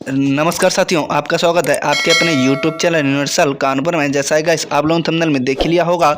नमस्कार साथियों, आपका स्वागत है आपके अपने YouTube चैनल यूनिवर्सल कानपुर में। जैसा है गाइस, आप लोगों ने थंबनेल में देख लिया होगा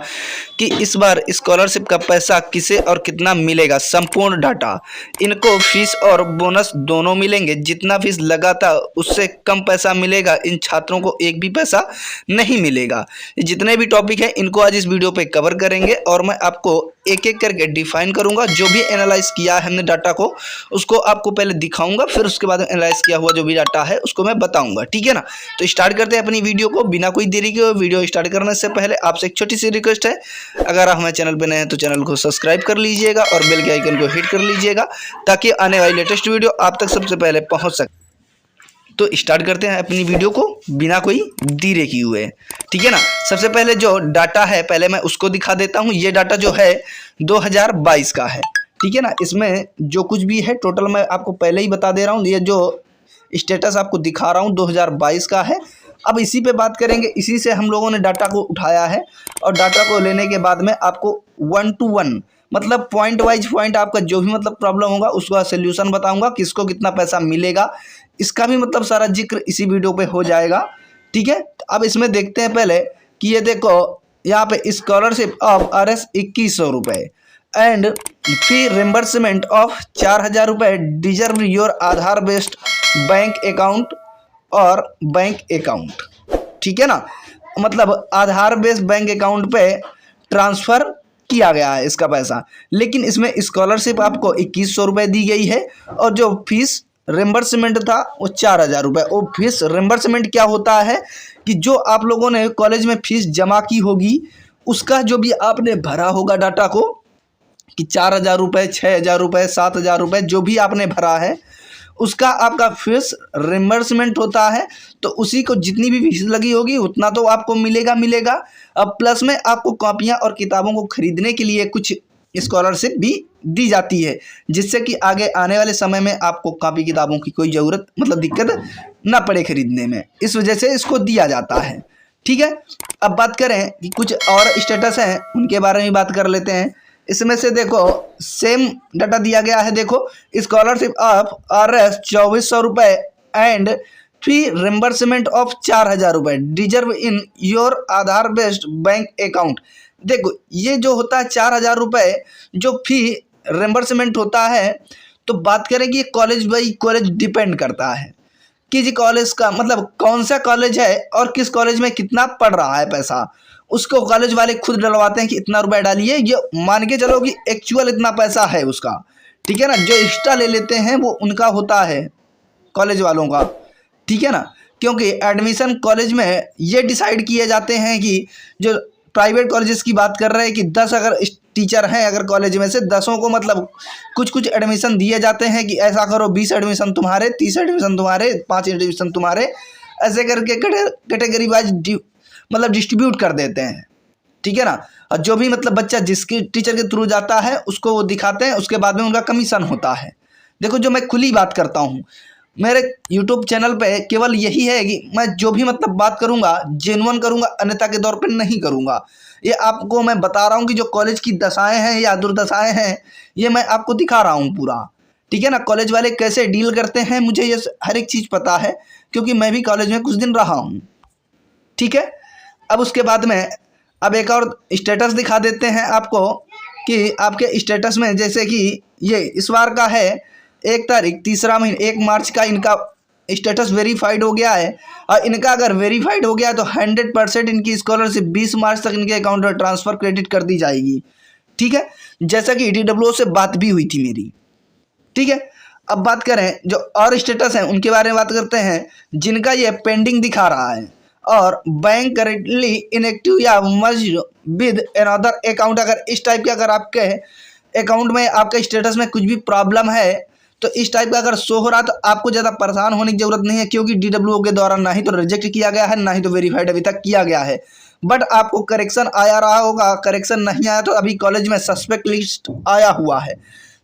कि इस बार स्कॉलरशिप का पैसा किसे और कितना मिलेगा। संपूर्ण डाटा, इनको फीस और बोनस दोनों मिलेंगे। जितना फीस लगा था उससे कम पैसा मिलेगा। इन छात्रों को एक भी पैसा नहीं मिलेगा। जितने भी टॉपिक हैं इनको आज इस वीडियो पे कवर करेंगे और मैं आपको एक एक करके डिफाइन करूंगा। जो भी एनालाइज किया है हमने डाटा को, उसको आपको पहले दिखाऊंगा, फिर उसके बाद एनालाइज किया हुआ जो भी डाटा है उसको मैं बताऊंगा। ठीक है ना। तो स्टार्ट करते हैं अपनी वीडियो को बिना कोई देरी के। वीडियो स्टार्ट करने से पहले आपसे एक छोटी सी रिक्वेस्ट है, अगर आप हमारे चैनल पर नए हैं तो चैनल को सब्सक्राइब कर लीजिएगा और बेल के आइकन को हिट कर लीजिएगा ताकि आने वाली लेटेस्ट वीडियो आप तक सबसे पहले पहुंच सके। तो स्टार्ट करते हैं अपनी वीडियो को बिना कोई देरी किए हुए। ठीक है ना। सबसे पहले जो डाटा है पहले मैं उसको दिखा देता हूं। ये डाटा जो है 2022 का है। ठीक है ना। इसमें जो कुछ भी है टोटल मैं आपको पहले ही बता दे रहा हूं। ये जो स्टेटस आपको दिखा रहा हूं 2022 का है। अब इसी पे बात करेंगे। इसी से हम लोगों ने डाटा को उठाया है और डाटा को लेने के बाद में आपको 1 to 1 मतलब पॉइंट वाइज पॉइंट आपका जो भी मतलब प्रॉब्लम होगा उसका सोल्यूशन बताऊंगा, किसको कितना पैसा मिलेगा इसका भी मतलब सारा जिक्र इसी वीडियो पे हो जाएगा। ठीक है। अब इसमें देखते हैं पहले कि ये देखो यहाँ पे स्कॉलरशिप ऑफ RS 2100 रुपये एंड फी रिम्बर्समेंट ऑफ 4000 रुपये deserve your Aadhaar based bank account और बैंक अकाउंट। ठीक है ना। मतलब आधार बेस्ड बैंक अकाउंट पे ट्रांसफ़र किया गया है इसका पैसा, लेकिन इसमें स्कॉलरशिप आपको 2100 रुपये दी गई है और जो फीस रिम्बर्समेंट था वो 4000 रुपये। वो फीस रिम्बर्समेंट क्या होता है कि जो आप लोगों ने कॉलेज में फीस जमा की होगी उसका जो भी आपने भरा होगा डाटा को कि 4000 रुपये, 6000 रुपये, 7000 रुपये जो भी आपने भरा है उसका आपका फीस रिम्बर्समेंट होता है। तो उसी को जितनी भी फीस लगी होगी उतना तो आपको मिलेगा। अब प्लस में आपको कॉपियाँ और किताबों को खरीदने के लिए कुछ स्कॉलरशिप भी दी जाती है, जिससे कि आगे आने वाले समय में आपको कॉपी किताबों की कोई ज़रूरत मतलब दिक्कत ना पड़े खरीदने में। इस वजह से इसको दिया जाता है। ठीक है। अब बात करें कि कुछ और स्टेटस हैं उनके बारे में बात कर लेते हैं। इसमें से देखो सेम डाटा दिया गया है। देखो स्कॉलरशिप ऑफ RS 2400 रुपये एंड फी रिम्बर्समेंट ऑफ 4000 रुपये deserve in your Aadhaar based bank account. देखो ये जो होता है 4000 रुपये जो फी रिम्बर्समेंट होता है, तो बात करें कि कॉलेज बाई कॉलेज डिपेंड करता है कि जी कॉलेज का मतलब कौन सा कॉलेज है और किस कॉलेज में कितना पड़ रहा है पैसा, उसको कॉलेज वाले खुद डलवाते हैं कि इतना रुपया डालिए। ये मान के चलो कि एक्चुअल इतना पैसा है उसका। ठीक है ना। जो एक्स्ट्रा ले लेते हैं वो उनका होता है कॉलेज वालों का। ठीक है ना। क्योंकि एडमिशन कॉलेज में ये डिसाइड किए जाते हैं कि जो प्राइवेट कॉलेजेस की बात कर रहे हैं कि 10 अगर टीचर हैं अगर कॉलेज में से 10 को मतलब कुछ एडमिशन दिए जाते हैं कि ऐसा करो 20 एडमिशन तुम्हारे, 30 एडमिशन तुम्हारे, 5 एडमिशन तुम्हारे, ऐसे करके कैटेगरी वाइज मतलब डिस्ट्रीब्यूट कर देते हैं। ठीक है ना। और जो भी मतलब बच्चा जिसके टीचर के थ्रू जाता है उसको वो दिखाते हैं, उसके बाद में उनका कमीशन होता है। देखो जो मैं खुली बात करता हूँ मेरे YouTube चैनल पे केवल यही है कि मैं जो भी मतलब बात करूँगा जेन्युइन करूँगा, अन्यथा के तौर पे नहीं करूँगा। ये आपको मैं बता रहा हूँ कि जो कॉलेज की दशाएं हैं या दुर्दशाएं हैं ये मैं आपको दिखा रहा हूँ पूरा। ठीक है ना। कॉलेज वाले कैसे डील करते हैं मुझे ये हर एक चीज़ पता है क्योंकि मैं भी कॉलेज में कुछ दिन रहा हूँ। ठीक है। अब उसके बाद में अब एक और स्टेटस दिखा देते हैं आपको कि आपके स्टेटस में जैसे कि ये इस बार का है 1 तारीख 3रा महीना 1 मार्च का इनका स्टेटस वेरीफाइड हो गया है। और इनका अगर वेरीफाइड हो गया तो 100% इनकी स्कॉलरशिप 20 मार्च तक इनके अकाउंट में ट्रांसफ़र क्रेडिट कर दी जाएगी। ठीक है। जैसा कि DWO से बात भी हुई थी मेरी। ठीक है। अब बात करें जो और स्टेटस हैं उनके बारे में बात करते हैं जिनका ये पेंडिंग दिखा रहा है और बैंक करेंटली इनएक्टिव या मर्ज्ड विद अनदर अकाउंट। अगर इस टाइप के अगर आपके अकाउंट में आपके स्टेटस में कुछ भी प्रॉब्लम है तो इस टाइप का अगर शो हो रहा तो आपको ज़्यादा परेशान होने की ज़रूरत नहीं है, क्योंकि DWO के द्वारा ना ही तो रिजेक्ट किया गया है ना ही तो वेरीफाइड अभी तक किया गया है। बट आपको करेक्शन आया रहा होगा, करेक्शन नहीं आया तो अभी कॉलेज में सस्पेक्ट लिस्ट आया हुआ है।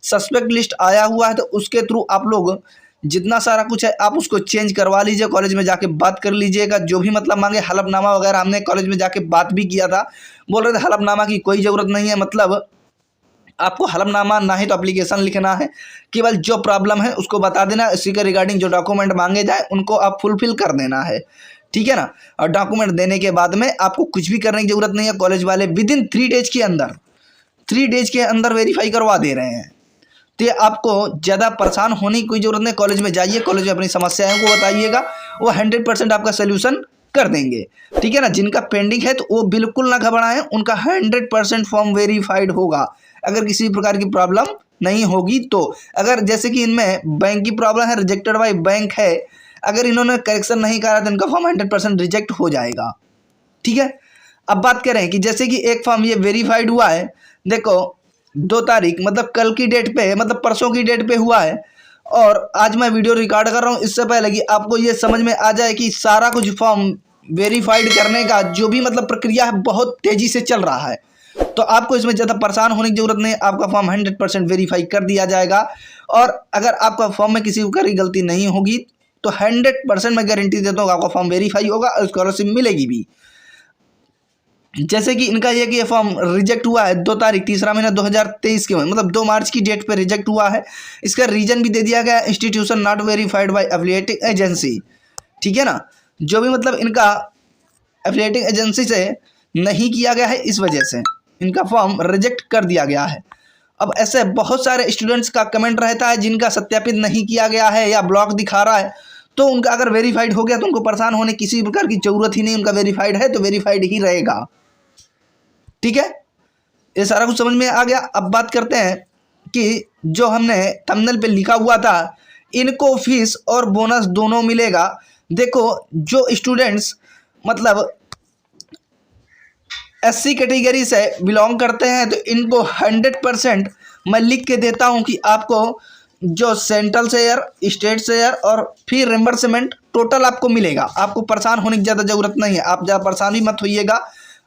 सस्पेक्ट लिस्ट आया हुआ है तो उसके थ्रू आप लोग जितना सारा कुछ है आप उसको चेंज करवा लीजिए, कॉलेज में जाके बात कर लीजिएगा। जो भी मतलब मांगे हलफनामा वगैरह, हमने कॉलेज में जाके बात भी किया था, बोल रहे थे हलफनामा की कोई ज़रूरत नहीं है, मतलब आपको हलफनामा ना ही तो एप्लीकेशन लिखना है, केवल जो प्रॉब्लम है उसको बता देना, इसी के रिगार्डिंग जो डॉक्यूमेंट मांगे जाए उनको आप फुलफिल कर देना है, ठीक है ना। और डॉक्यूमेंट देने के बाद में आपको कुछ भी करने की जरूरत नहीं है। कॉलेज वाले विदिन 3 डेज के अंदर 3 डेज के अंदर वेरीफाई करवा दे रहे हैं। तो ये आपको ज़्यादा परेशान होने की कोई ज़रूरत नहीं। कॉलेज में जाइए, कॉलेज में अपनी समस्याओं को बताइएगा, वो 100% आपका सोल्यूशन कर देंगे, ठीक है ना। जिनका पेंडिंग है तो वो बिल्कुल ना घबराएं, उनका 100% फॉर्म वेरीफाइड होगा। अगर किसी प्रकार की प्रॉब्लम नहीं होगी तो, अगर जैसे कि इनमें बैंक की प्रॉब्लम है, रिजेक्टेड बाय बैंक है, अगर इन्होंने करेक्शन नहीं करा तो इनका फॉर्म 100% रिजेक्ट हो जाएगा, ठीक है। अब बात करें कि जैसे कि एक फॉर्म ये वेरीफाइड हुआ है, देखो 2 तारीख मतलब कल की डेट पे, मतलब परसों की डेट पे हुआ है, और आज मैं वीडियो रिकॉर्ड कर रहा हूँ इससे पहले कि आपको ये समझ में आ जाए कि सारा कुछ फॉर्म वेरीफाइड करने का जो भी मतलब प्रक्रिया है बहुत तेज़ी से चल रहा है। तो आपको इसमें ज़्यादा परेशान होने की जरूरत नहीं है, आपका फॉर्म 100% वेरीफाई कर दिया जाएगा। और अगर आपका फॉर्म में किसी प्रकार की गलती नहीं होगी तो 100% मैं गारंटी देता हूँ आपका फॉर्म वेरीफाई होगा और स्कॉलरशिप मिलेगी भी। जैसे कि इनका ये फॉर्म रिजेक्ट हुआ है 2 तारीख तीसरा महीना 2023 के मतलब 2 मार्च की डेट पे रिजेक्ट हुआ है। इसका रीजन भी दे दिया गया, institution not verified bye affiliating agency, ठीक है ना। जो भी मतलब इनका एफिलिएटिंग एजेंसी से नहीं किया गया है, इस वजह से इनका फॉर्म रिजेक्ट कर दिया गया है। अब ऐसे बहुत सारे स्टूडेंट्स का कमेंट रहता है जिनका सत्यापित नहीं किया गया है या ब्लॉक दिखा रहा है, तो उनका अगर वेरीफाइड हो गया तो उनको परेशान होने किसी प्रकार की जरूरत ही नहीं। उनका वेरीफाइड है तो वेरीफाइड ही रहेगा, ठीक है। ये सारा कुछ समझ में आ गया। अब बात करते हैं कि जो हमने थंबनेल पे लिखा हुआ था, इनको फीस और बोनस दोनों मिलेगा। देखो जो स्टूडेंट्स मतलब एससी कैटेगरी से बिलोंग करते हैं तो इनको 100% मैं लिख के देता हूं कि आपको जो सेंट्रल शेयर, स्टेट शेयर और फिर रिम्बर्समेंट टोटल आपको मिलेगा। आपको परेशान होने की ज़्यादा ज़रूरत नहीं है, आप ज़्यादा परेशान भी मत होइएगा,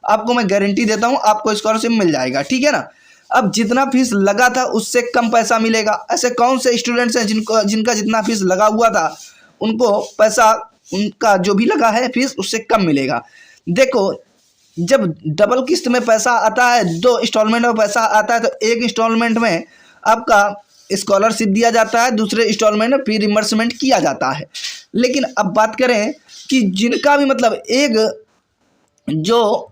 आपको मैं गारंटी देता हूं आपको स्कॉलरशिप मिल जाएगा, ठीक है ना। अब जितना फीस लगा था उससे कम पैसा मिलेगा। ऐसे कौन से स्टूडेंट्स हैं जिनका जितना फीस लगा हुआ था उनको पैसा, उनका जो भी लगा है फीस उससे कम मिलेगा। देखो जब डबल किस्त में पैसा आता है, 2 इंस्टॉलमेंट में पैसा आता है, तो एक इंस्टॉलमेंट में आपका स्कॉलरशिप दिया जाता है, दूसरे इंस्टॉलमेंट में फिर रिमबर्समेंट किया जाता है। लेकिन अब बात करें कि जिनका भी मतलब एक जो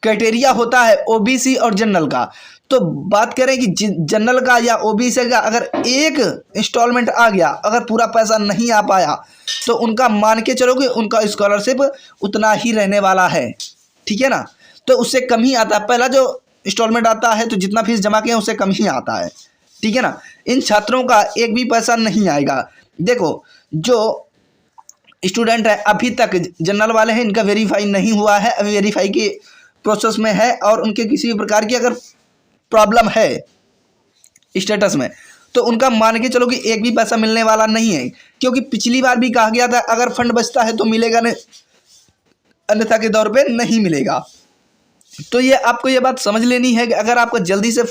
क्राइटेरिया होता है ओबीसी और जनरल का, तो बात करें कि जनरल का या ओबीसी का अगर एक इंस्टॉलमेंट आ गया, अगर पूरा पैसा नहीं आ पाया तो उनका मान के चलो कि उनका स्कॉलरशिप उतना ही रहने वाला है, ठीक है ना। तो उससे कम ही आता है, पहला जो इंस्टॉलमेंट आता है तो जितना फीस जमा किया उससे कम ही आता है, ठीक है ना। इन छात्रों का एक भी पैसा नहीं आएगा। देखो जो स्टूडेंट है अभी तक जनरल वाले हैं, इनका वेरीफाई नहीं हुआ है, अभी वेरीफाई की प्रोसेस में है, और उनके किसी भी प्रकार की अगर प्रॉब्लम है स्टेटस में तो उनका मान के चलो कि एक भी पैसा मिलने वाला नहीं है, क्योंकि पिछली बार भी कहा गया था अगर फंड बचता है तो मिलेगा, नहीं अन्यथा के तौर पे नहीं मिलेगा। तो ये आपको ये बात समझ लेनी है कि अगर आपको जल्दी से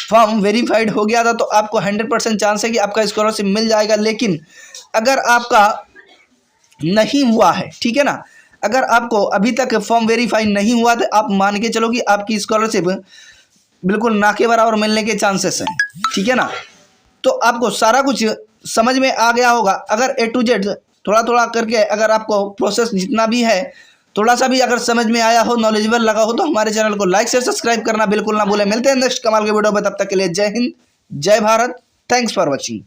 फॉर्म वेरीफाइड हो गया था तो आपको 100% चांस है कि आपका स्कॉलरशिप मिल जाएगा। लेकिन अगर आपका नहीं हुआ है, ठीक है ना, अगर आपको अभी तक फॉर्म वेरीफाई नहीं हुआ तो आप मान के चलो कि आपकी स्कॉलरशिप बिल्कुल ना के बराबर मिलने के चांसेस हैं, ठीक है ना। तो आपको सारा कुछ समझ में आ गया होगा। अगर A to Z थोड़ा थोड़ा करके अगर आपको प्रोसेस जितना भी है थोड़ा सा भी अगर समझ में आया हो, नॉलेजेबल लगा हो, तो हमारे चैनल को लाइक शेयर सब्सक्राइब करना बिल्कुल ना भूलें। मिलते हैं नेक्स्ट कमाल के वीडियो में, तब तक के लिए जय हिंद, जय भारत, थैंक्स फॉर वॉचिंग।